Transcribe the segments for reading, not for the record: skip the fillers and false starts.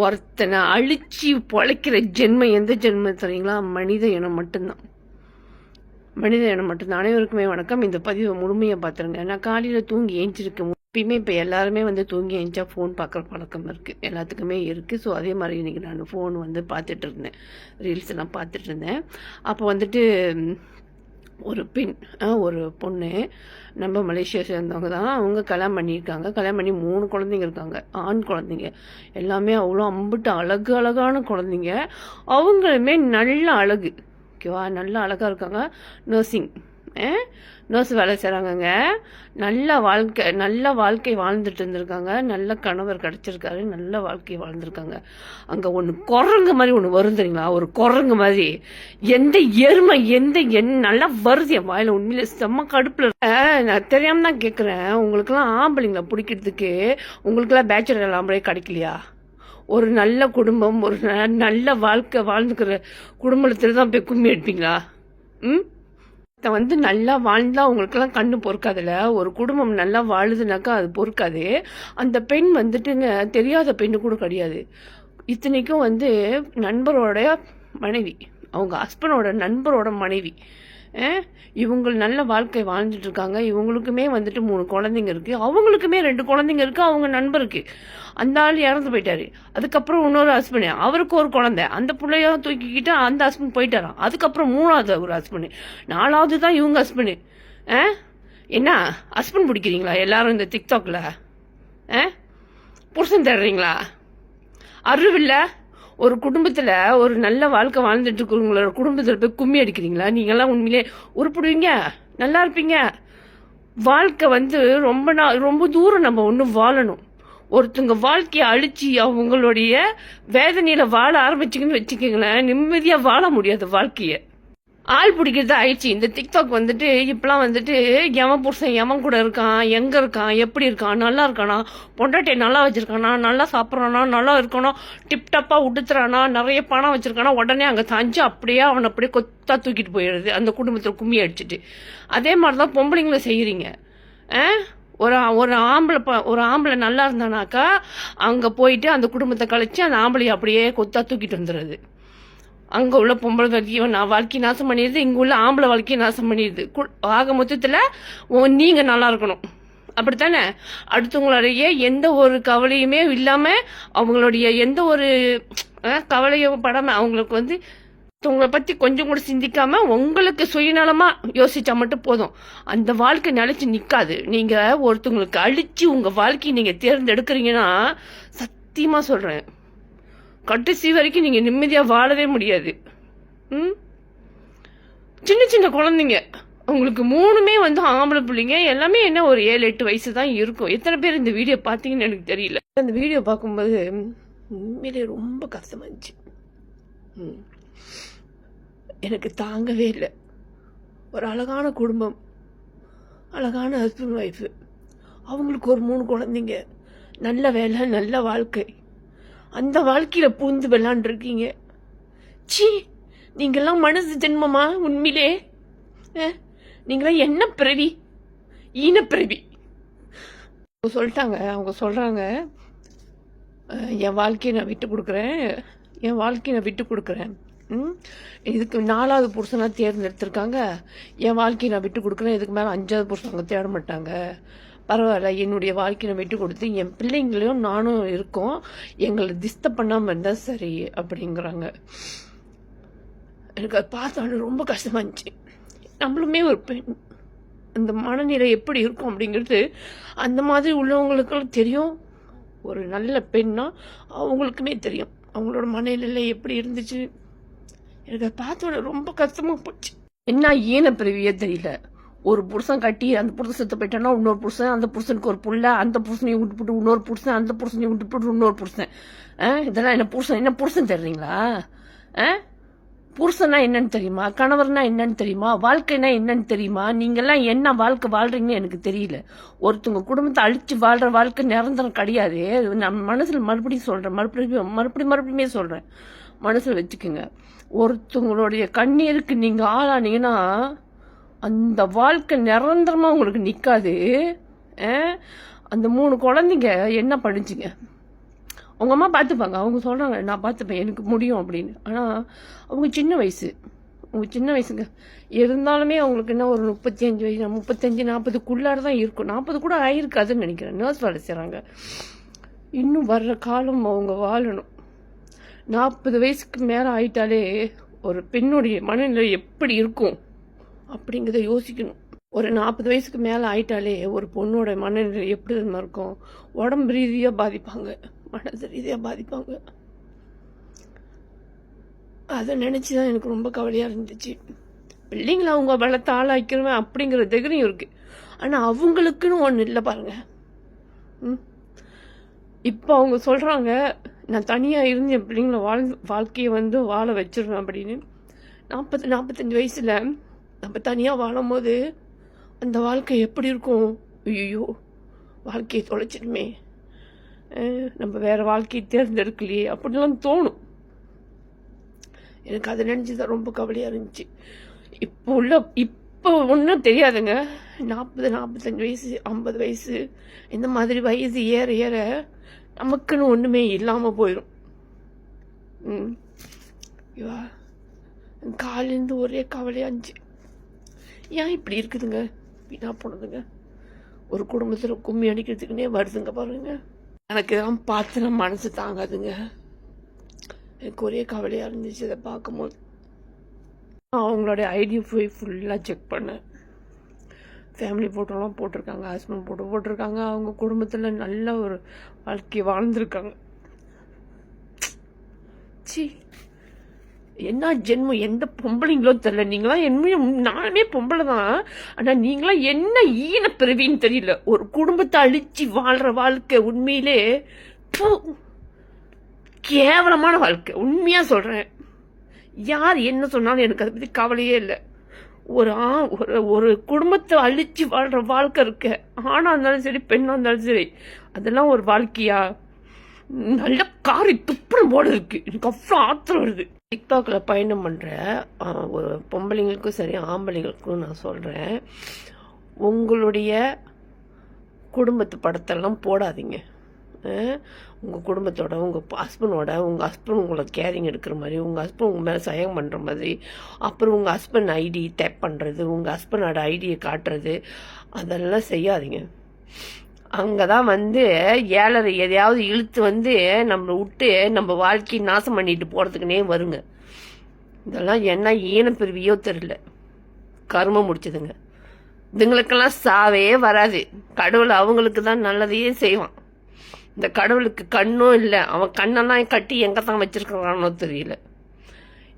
ஒருத்தனை அழிச்சு பொழைக்கிற ஜென்மம் எந்த ஜென்மம் தெரியுங்களா? மனித இனம் மட்டும்தான். மனித இனம் மட்டும்தான். அனைவருக்குமே வணக்கம். இந்த பதிவை முழுமையாக பார்த்துருங்க. நான் காலையில் தூங்கி ஏஞ்சிருக்கேன். எப்பயுமே இப்போ எல்லாருமே தூங்கி ஏஞ்சா ஃபோன் பார்க்குற பழக்கம் இருக்குது, எல்லாத்துக்குமே இருக்குது. ஸோ அதே மாதிரி இன்றைக்கி நான் ஃபோன் பார்த்துட்டு இருந்தேன், ரீல்ஸ் எல்லாம் பார்த்துட்டு இருந்தேன். அப்போ ஒரு பெண், ஒரு பொண்ணு, நம்ம மலேசியா சேர்ந்தவங்க தான். அவங்க கல்யாணம் பண்ணியிருக்காங்க. கல்யாணம் பண்ணி 3 குழந்தைங்க இருக்காங்க, ஆண் குழந்தைங்க. எல்லாமே அவ்வளோ அம்பிட்டு அழகான குழந்தைங்க. அவங்களுமே நல்ல அழகு, ஓகேவா, நல்ல அழகாக இருக்காங்க. நர்சிங், நர்ஸ் வேலை செய்கிறாங்கங்க. நல்ல வாழ்க்கை வாழ்ந்துட்டு இருந்திருக்காங்க. நல்ல கணவர் கிடச்சிருக்காரு, நல்ல வாழ்க்கை வாழ்ந்திருக்காங்க. அங்கே ஒன்று குரங்கு மாதிரி ஒன்று வரும் தெரியுங்களா? ஒரு குரங்கு மாதிரி எந்த எருமை நல்லா வருது என் வாயில். உண்மையில செம்ம கடுப்பில். நான் தெரியாம தான் கேட்குறேன், உங்களுக்கெல்லாம் ஆம்பளைங்களை பிடிக்கிறதுக்கு உங்களுக்கெல்லாம் பேச்சுலர் ஆம்பளை கிடைக்கலையா? ஒரு நல்ல குடும்பம், ஒரு நல்ல வாழ்க்கை வாழ்ந்துக்கிற குடும்பத்தில் தான் போய் கும்மி எடுப்பீங்களா? நல்லா வாழ்ந்தா உங்களுக்கெல்லாம் கண்ணு பொறுக்காதுல்ல. ஒரு குடும்பம் நல்லா வாழுதுனாக்கா அது பொறுக்காது. அந்த பெண் தெரியாத பெண்ணு கூட கிடையாது. இத்தனைக்கும் நண்பரோட மனைவி, அவங்க ஹஸ்பண்டோட நண்பரோட மனைவி. இவங்க நல்ல வாழ்க்கை வாழ்ந்துட்டு இருக்காங்க. இவங்களுக்குமே 3 குழந்தைங்க இருக்கு, அவங்களுக்குமே 2 குழந்தைங்க இருக்கு. அவங்க நண்பருக்கு அந்த ஆள் இறந்து போயிட்டாரு. அதுக்கப்புறம் இன்னொரு ஹஸ்பண்ட், அவருக்கு ஒரு குழந்தை, அந்த பிள்ளைய தூக்கிக்கிட்டு அந்த ஹஸ்பண்ட் போயிட்டாராம். அதுக்கப்புறம் 3வது ஒரு ஹஸ்பண்ட், 4வது தான் இவங்க ஹஸ்பண்டு. என்ன ஹஸ்பண்ட் பிடிக்கிறீங்களா எல்லாரும் இந்த டிக்டாக்ல? புருஷன் தர்றீங்களா? அறிவில்லை. ஒரு குடும்பத்தில் ஒரு நல்ல வாழ்க்கை வாழ்ந்துட்டு இருக்கிறவங்களோட குடும்பத்தில் போய் கும்மி அடிக்கிறீங்களா? நீங்கள்லாம் உண்மையிலே உருப்பிடுவீங்க, நல்லா இருப்பீங்க. வாழ்க்கை ரொம்ப தூரம் நம்ம வாழணும். ஒருத்தங்க வாழ்க்கையை அழிச்சு அவங்களுடைய வேதனையில வாழ ஆரம்பிச்சிங்கன்னு வச்சுக்கோங்களேன், நிம்மதியாக வாழ முடியாது வாழ்க்கையை. ஆள் பிடிக்கிறது ஆயிடுச்சு இந்த டிக்டாக். இப்பெல்லாம் எவன் புருஷன் எவன் கூட இருக்கான், எங்க இருக்கான், எப்படி இருக்கான், நல்லா இருக்கானா, பொண்டாட்டியை நல்லா வச்சிருக்கானா, நல்லா சாப்பிட்றானா, நல்லா இருக்கானா, டிப்டாப்பா உடுத்துறானா, நிறைய பணம் வச்சிருக்கானா, உடனே அங்கே தாஞ்சு அப்படியே அவனை அப்படியே கொத்தா தூக்கிட்டு போயிடுறது அந்த குடும்பத்தில் கும்மி அடிச்சுட்டு. அதே மாதிரி தான் பொம்பளைங்களும் செய்கிறீங்க. ஒரு ஆம்பளை நல்லா இருந்தானாக்கா அங்கே போயிட்டு அந்த குடும்பத்தை கழிச்சு அந்த ஆம்பளையை அப்படியே கொத்தா தூக்கிட்டு வந்துடுறது. அங்கே உள்ள பொம்பளை வாழ்க்கையை நாசம் பண்ணிடுது, இங்கே உள்ள ஆம்பளை வாழ்க்கையை நாசம் பண்ணிடுது. ஆக மொத்தத்தில் நீங்கள் நல்லா இருக்கணும், அப்படித்தானே? அடுத்தவங்களுடைய எந்த ஒரு கவலையுமே இல்லாமல், அவங்களுடைய எந்த ஒரு கவலையும் படாமல், அவங்களுக்கு உங்களை பற்றி கொஞ்சம் கூட சிந்திக்காம உங்களுக்கு சுயநலமாக யோசிச்சா மட்டும் போதும். அந்த வாழ்க்கை நிலைச்சு நிற்காது. நீங்கள் ஒருத்தவங்களுக்கு அழிச்சு உங்கள் வாழ்க்கையை நீங்கள் தேர்ந்தெடுக்கிறீங்கன்னா, சத்தியமாக சொல்கிறேன், கடைசி வரைக்கும் நீங்கள் நிம்மதியாக வாழவே முடியாது. சின்ன குழந்தைங்க, உங்களுக்கு 3மே ஆம்பளை பிள்ளைங்க, எல்லாமே என்ன ஒரு 7-8 வயசு தான் இருக்கும். எத்தனை பேர் இந்த வீடியோ பார்த்தீங்கன்னு எனக்கு தெரியல. அந்த வீடியோ பார்க்கும்போது உண்மையிலே ரொம்ப கஷ்டமா இருந்துச்சு. எனக்கு தாங்கவே இல்லை. ஒரு அழகான குடும்பம், அழகான ஹஸ்பண்ட் ஒய்ஃபு, அவங்களுக்கு ஒரு 3 குழந்தைங்க, நல்ல வேலை, நல்ல வாழ்க்கை. அந்த வாழ்க்கையில் பூந்து விளாண்டுருக்கீங்க. சி, நீங்கள்லாம் மனசு ஜென்மமா? உண்மையிலே நீங்களாம் என்ன பிறவி, ஈனப்பிறவி. அவங்க சொல்கிறாங்க, என் வாழ்க்கையை நான் விட்டு கொடுக்குறேன், இதுக்கு 4வது புருஷனாக தேர்ந்தெடுத்திருக்காங்க. என் வாழ்க்கையை நான் விட்டு கொடுக்குறேன், இதுக்கு மேலே 5வது புருஷன் அவங்க தேட மாட்டாங்க. பரவாயில்ல, என்னுடைய வாழ்க்கையை விட்டு கொடுத்து என் பிள்ளைங்களையும் நானும் இருக்கோம், எங்களை டிஸ்டர்ப் பண்ணாமல் இருந்தால் சரி அப்படிங்கிறாங்க. எனக்கு அதை பார்த்தாலும் ரொம்ப கஷ்டமாக இருந்துச்சு. நம்மளுமே ஒரு பெண், அந்த மனநிலை எப்படி இருக்கும் அப்படிங்கிறது அந்த மாதிரி உள்ளவங்களுக்கெல்லாம் தெரியும். ஒரு நல்ல பெண்ணா அவங்களுக்குமே தெரியும் அவங்களோட மனநிலை எப்படி இருந்துச்சு. எனக்கு அதை பார்த்தோட ரொம்ப கஷ்டமாக போச்சு. என்ன ஈனப்பிறவியே தெரியல. ஒரு புருஷன் கட்டி அந்த புருஷன் செத்து போயிட்டானா இன்னொரு புருஷன், அந்த புருஷனுக்கு ஒரு புள்ள, அந்த புருஷனையும் விட்டுப்பட்டு இன்னொரு புருஷன், அந்த புருஷனையும் விட்டுப்பட்டு இன்னொரு புருஷன். இதெல்லாம் என்ன புருஷன் தெரியுங்களா? புருஷனா என்னன்னு தெரியுமா? கணவர்னா என்னன்னு தெரியுமா? வாழ்க்கைனா என்னன்னு தெரியுமா? நீங்கெல்லாம் என்ன வாழ்க்கை வாழ்றீங்கன்னு எனக்கு தெரியல. ஒருத்தவங்க குடும்பத்தை அழிச்சு வாழ்ற வாழ்க்கை நிரந்தரம் கிடையாது. நம்ம மனசில் மறுபடியும் சொல்கிறேன், மறுபடியுமே சொல்கிறேன், மனசில் வச்சுக்கோங்க. ஒருத்தவங்களுடைய கண்ணீருக்கு நீங்கள் ஆளானீங்கன்னா அந்த வாழ்க்கை நிரந்தரமாக உங்களுக்கு நிற்காது. அந்த 3 குழந்தைங்க என்ன படிச்சுங்க? அவங்க அம்மா பார்த்துப்பாங்க, அவங்க சொல்கிறாங்க நான் பார்த்துப்பேன் எனக்கு முடியும் அப்படின்னு. ஆனால் அவங்க சின்ன வயசு, அவங்க சின்ன வயசுங்க. இருந்தாலுமே அவங்களுக்கு என்ன ஒரு 35 வயசு, 35 40க்குள்ளார தான் இருக்கும். 40 கூட ஆயிருக்காதுன்னு நினைக்கிறேன். நர்ஸ் வேலை செய்கிறாங்க. இன்னும் வர்ற காலம் அவங்க வாழணும். 40 வயசுக்கு மேலே ஆயிட்டாலே ஒரு பெண்ணுடைய மனநிலை எப்படி இருக்கும் அப்படிங்கிறத யோசிக்கணும். ஒரு 40 வயசுக்கு மேலே ஆயிட்டாலே ஒரு பொண்ணோட மனநிலை எப்படி இருக்கும், உடம்பு ரீதியாக பாதிப்பாங்க, மனசு ரீதியாக பாதிப்பாங்க. அதை நினச்சி தான் எனக்கு ரொம்ப கவலையாக இருந்துச்சு. பிள்ளைங்களை அவங்க வளர்த்த ஆளாக்கிறவன் அப்படிங்கிற தைரியம் இருக்குது. ஆனால் அவங்களுக்குன்னு ஒன்று இல்லை பாருங்க. இப்போ அவங்க சொல்கிறாங்க நான் தனியாக இருந்து என் பிள்ளைங்கள வாழ்க்கையை வாழ வச்சிருவேன் அப்படின்னு. 40-45 வயசில் நம்ம தனியாக வாழும் போது அந்த வாழ்க்கை எப்படி இருக்கும்? ஐயோ, வாழ்க்கையை தொலைச்சிடுமே, நம்ம வேறு வாழ்க்கையை தேர்ந்தெடுக்கலையே அப்படிலாம் தோணும். எனக்கு அதை நினச்சி தான் ரொம்ப கவலையாக இருந்துச்சு. இப்போ ஒன்றும் தெரியாதுங்க. 40-45 வயசு, 50 வயசு, இந்த மாதிரி வயசு ஏற ஏற நமக்குன்னு ஒன்றுமே இல்லாமல் போயிடும். காலேருந்து ஒரே கவலையாக இருந்துச்சு. ஏன் இப்படி இருக்குதுங்க, வீணா போனதுங்க. ஒரு குடும்பத்தில் கும்மி அடிக்கிறதுக்குன்னே வருதுங்க பாருங்க. எனக்கு தான் பார்த்து நான் மனசு தாங்காதுங்க. எனக்கு ஒரே கவலையாக இருந்துச்சு அதை பார்க்கும்போது. அவங்களுடைய ஐடி ஃபுல்லாக செக் பண்ணேன். ஃபேமிலி ஃபோட்டோலாம் போட்டிருக்காங்க, ஹஸ்பண்ட் ஃபோட்டோ போட்டிருக்காங்க. அவங்க குடும்பத்தில் நல்ல ஒரு வாழ்க்கையை வாழ்ந்துருக்காங்க. சி, என்ன ஜென்மம், எந்த பொம்பளைங்களோ தெரில. நீங்களாம் என்ன, நானுமே பொம்பளை தான், ஆனால் நீங்களாம் என்ன ஈன பிறவின்னு தெரியல. ஒரு குடும்பத்தை அழிச்சு வாழ்கிற வாழ்க்கை உண்மையிலே கேவலமான வாழ்க்கை. உண்மையாக சொல்கிறேன். யார் என்ன சொன்னாலும் எனக்கு அதை பற்றி கவலையே இல்லை. ஒரு குடும்பத்தை அழிச்சு வாழ்கிற வாழ்க்கை இருக்க, ஆணாக இருந்தாலும் சரி பெண்ணாக இருந்தாலும் சரி, அதெல்லாம் ஒரு வாழ்க்கையா? நல்ல காரி துப்புறம் போல இருக்கு. எனக்கு அவ்வளோ ஆத்திரம் வருது. டிக்டாக்ல பயணம் பண்ணுற ஒரு பொம்பளைங்களுக்கும் சரி ஆம்பளைங்களுக்கும் நான் சொல்கிறேன், உங்களுடைய குடும்பத்து படத்தெல்லாம் போடாதீங்க. உங்கள் குடும்பத்தோட, உங்கள் ஹஸ்பண்டோட, உங்கள் ஹஸ்பண்ட் உங்களை கேரிங் எடுக்கிற மாதிரி, உங்கள் ஹஸ்பண்ட் உங்கள் மேலே சயம் பண்ணுற மாதிரி, அப்புறம் உங்கள் ஹஸ்பண்ட் ஐடி டேப் பண்ணுறது, உங்கள் ஹஸ்பண்டோட ஐடியை காட்டுறது, அதெல்லாம் செய்யாதீங்க. அங்கே தான் ஏழரை எதையாவது இழுத்து நம்மளை விட்டு நம்ம வாழ்க்கையை நாசம் பண்ணிட்டு போகிறதுக்குனே வருங்க. இதெல்லாம் என்ன ஈனப்பிரிவியோ தெரியல, கர்மம் முடிச்சதுங்க. இதுங்களுக்கெல்லாம் சாவே வராது. கடவுள் அவங்களுக்கு தான் நல்லதையே செய்வான். இந்த கடவுளுக்கு கண்ணும் இல்லை. அவன் கண்ணெல்லாம் கட்டி எங்கே தான் வச்சிருக்கிறானோ தெரியல.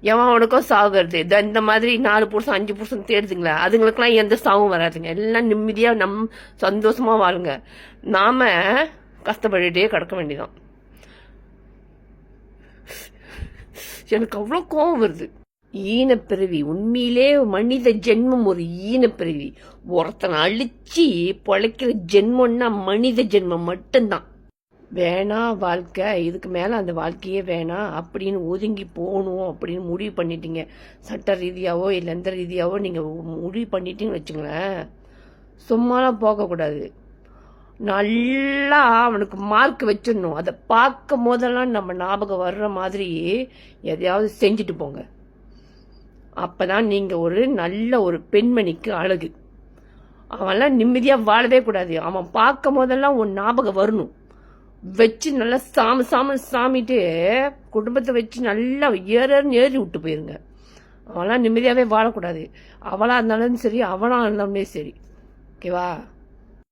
எவன் அவனுக்கோ சாவு வருது. இந்த மாதிரி 4% 5% தேடுதுங்களா, அதுங்களுக்கெல்லாம் எந்த சாவும் வராதுங்க. எல்லாம் நிம்மதியாக சந்தோஷமாக வாழுங்க. நாம் கஷ்டப்பட்டுட்டே கிடக்க வேண்டியதான். எனக்கு அவ்வளோ கோபம் வருது. ஈனப்பிறவி, உண்மையிலே மனித ஜென்மம் ஒரு ஈனப்பிறவி. ஒருத்தனை அழிச்சு பொழைக்கிற ஜென்மம்னா மனித ஜென்மம் மட்டும்தான். வேணாம் வாழ்க்கை, இதுக்கு மேலே அந்த வாழ்க்கையே வேணாம் அப்படின்னு ஒதுங்கி போகணும் அப்படின்னு முடிவு பண்ணிட்டீங்க. சட்ட ரீதியாவோ இல்லை எந்த ரீதியாவோ நீங்கள் முடிவு பண்ணிட்டீங்கன்னு வச்சுங்களேன், சும்மாலாம் போகக்கூடாது. நல்லா அவனுக்கு மார்க் வச்சிடணும். அதை பார்க்கும் போதெல்லாம் நம்ம ஞாபகம் வர்ற மாதிரி எதையாவது செஞ்சுட்டு போங்க. அப்போதான் நீங்கள் ஒரு நல்ல ஒரு பெண்மணிக்கு அழகு. அவன்லாம் நிம்மதியாக வாழவே கூடாது. அவன் பார்க்கும் போதெல்லாம் ஒரு ஞாபகம் வரணும். வச்சு நல்லா சாமிட்டு குடும்பத்தை வச்சு நல்லா ஏறி விட்டு போயிருங்க. அவன்லாம் நிம்மதியாகவே வாழக்கூடாது. அவளாக இருந்தாலும் சரி, அவனாக இருந்தாலுமே சரி. ஓகேவா?